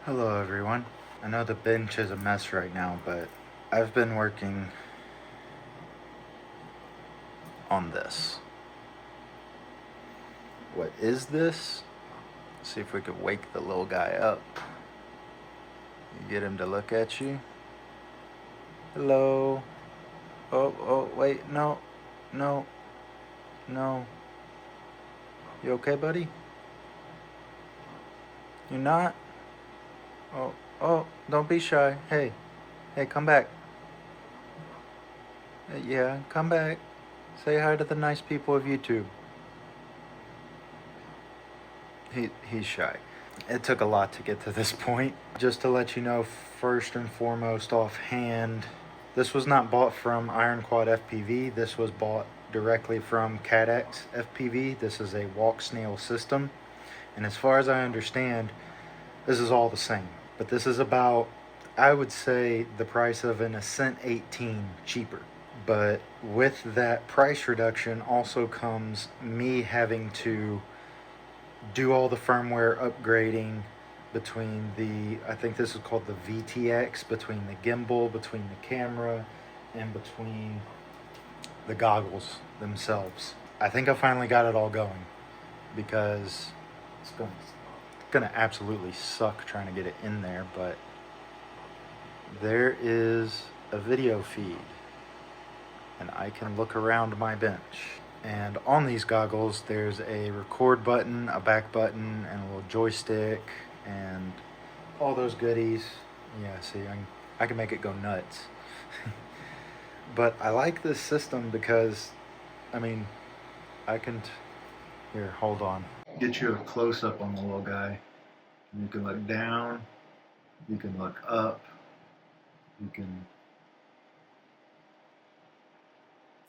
Hello everyone. I know the bench is a mess right now, but I've been working on this. What is this? Let's see if we could wake the little guy up. You get him to look at you. Hello. Oh, wait, no. No. You okay, buddy? You're not? Oh, don't be shy. Hey, come back. Yeah, come back. Say hi to the nice people of YouTube. He's shy. It took a lot to get to this point. Just to let you know, first and foremost, offhand, this was not bought from Ironquad FPV. This was bought directly from Cadex FPV. This is a walk snail system. And as far as I understand, this is all the same. But this is about, I would say, the price of an Ascent 18 cheaper. But with that price reduction also comes me having to do all the firmware upgrading between I think this is called the VTX, between the gimbal, between the camera, and between the goggles themselves. I think I finally got it all going, because it's gonna absolutely suck trying to get it in there, but there is a video feed and I can look around my bench. And on these goggles, there's a record button, a back button, and a little joystick, and all those goodies. Yeah, see, I can make it go nuts. But I like this system because, I mean, here, hold on. Get you a close-up on the little guy. You can look down, you can look up, you can...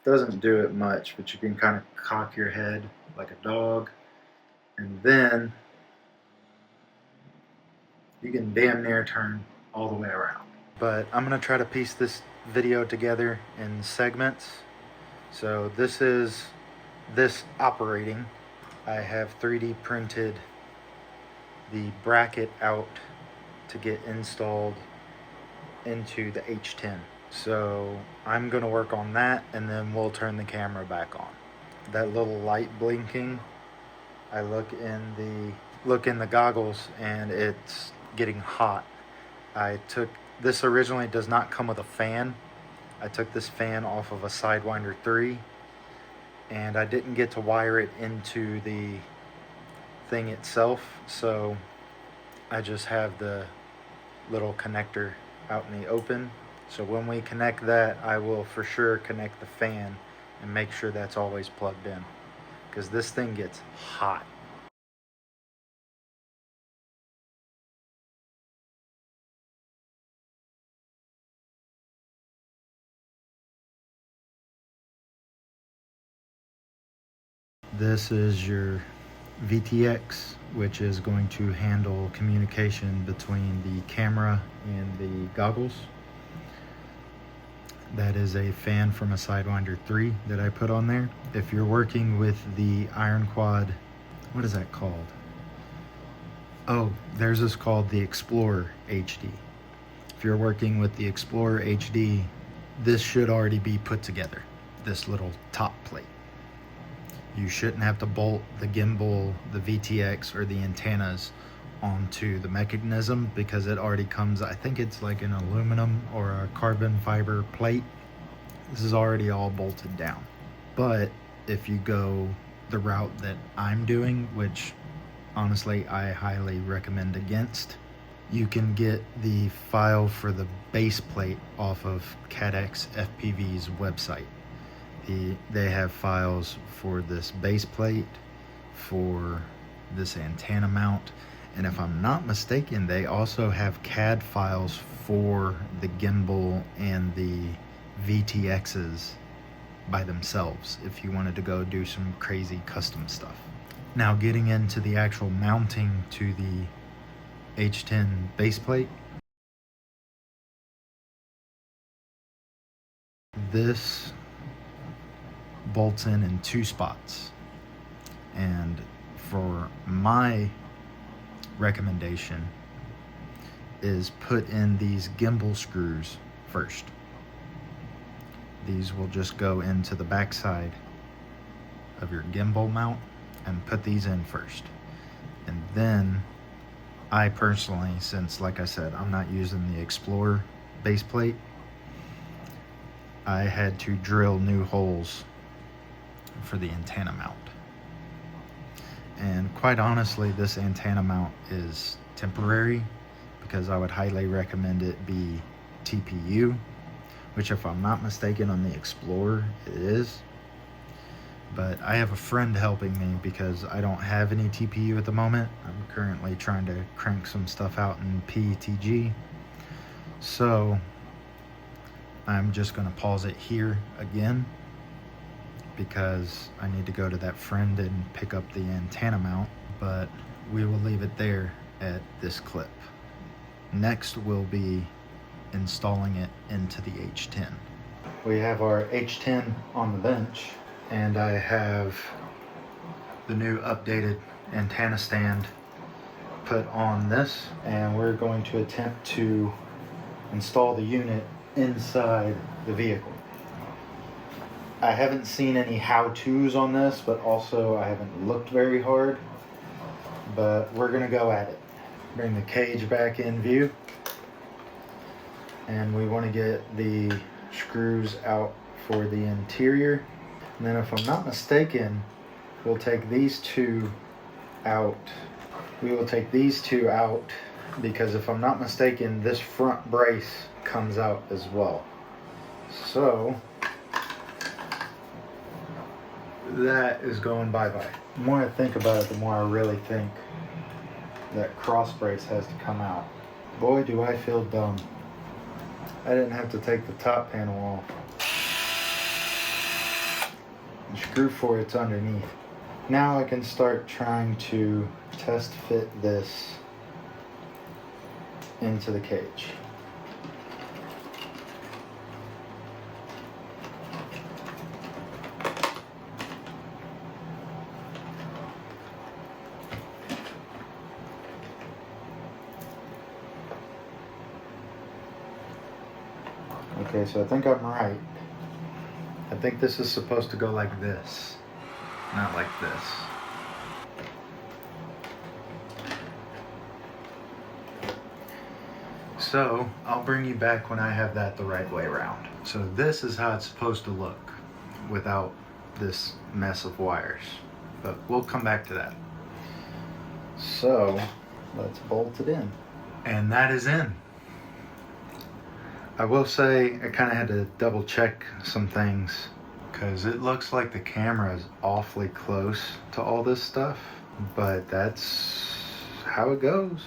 Doesn't do it much, but you can kind of cock your head like a dog, and then you can damn near turn all the way around. But I'm gonna try to piece this video together in segments. So this is this operating. I have 3D printed the bracket out to get installed into the H10. So I'm gonna work on that, and then we'll turn the camera back on. That little light blinking, I look in the goggles and it's getting hot. This originally does not come with a fan. I took this fan off of a Sidewinder 3, and I didn't get to wire it into the thing itself, so I just have the little connector out in the open. So when we connect that, I will for sure connect the fan and make sure that's always plugged in, because this thing gets hot. This is your VTX, which is going to handle communication between the camera and the goggles. That is a fan from a Sidewinder 3 that I put on there. If you're working with the Ironquad, what is that called? Oh, theirs is called the Explorer HD. If you're working with the Explorer HD, this should already be put together, this little top plate. You shouldn't have to bolt the gimbal, the VTX, or the antennas onto the mechanism, because it already comes, I think it's like an aluminum or a carbon fiber plate. This is already all bolted down. But if you go the route that I'm doing, which honestly I highly recommend against, you can get the file for the base plate off of Cadex FPV's website. They have files for this base plate, for this antenna mount, and if I'm not mistaken, they also have CAD files for the gimbal and the VTXs by themselves if you wanted to go do some crazy custom stuff. Now, getting into the actual mounting to the H10 base plate, this bolts in 2 spots, and for my recommendation, is put in these gimbal screws first. These will just go into the backside of your gimbal mount, and put these in first. And then I personally, since like I said, I'm not using the Explorer base plate, I had to drill new holes for the antenna mount. And quite honestly, this antenna mount is temporary, because I would highly recommend it be TPU, which if I'm not mistaken on the Explorer it is. But I have a friend helping me because I don't have any TPU at the moment. I'm currently trying to crank some stuff out in PETG. So I'm just going to pause it here again, because I need to go to that friend and pick up the antenna mount, but we will leave it there at this clip. Next will be installing it into the H10. We have our H10 on the bench, and I have the new updated antenna stand put on this, and we're going to attempt to install the unit inside the vehicle. I haven't seen any how-tos on this, but also I haven't looked very hard, but we're gonna go at it. Bring the cage back in view, and we want to get the screws out for the interior. And then if I'm not mistaken, we'll take these two out. We will take these two out because if I'm not mistaken, this front brace comes out as well. So that is going bye-bye. The more I think about it, the more I really think that cross brace has to come out. Boy, do I feel dumb. I didn't have to take the top panel off. The screw for it's underneath. Now I can start trying to test fit this into the cage. Okay, so I think I'm right. I think this is supposed to go like this, not like this. So I'll bring you back when I have that the right way around. So this is how it's supposed to look without this mess of wires, but we'll come back to that. So let's bolt it in. And that is in. I will say I kind of had to double check some things because it looks like the camera is awfully close to all this stuff, but that's how it goes,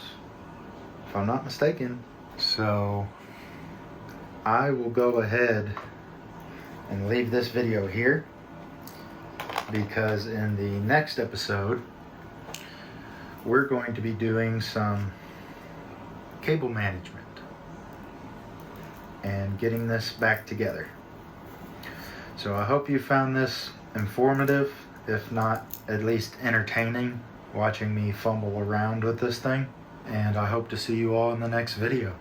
if I'm not mistaken. So I will go ahead and leave this video here, because in the next episode we're going to be doing some cable management and getting this back together. So I hope you found this informative, if not at least entertaining, watching me fumble around with this thing. And I hope to see you all in the next video.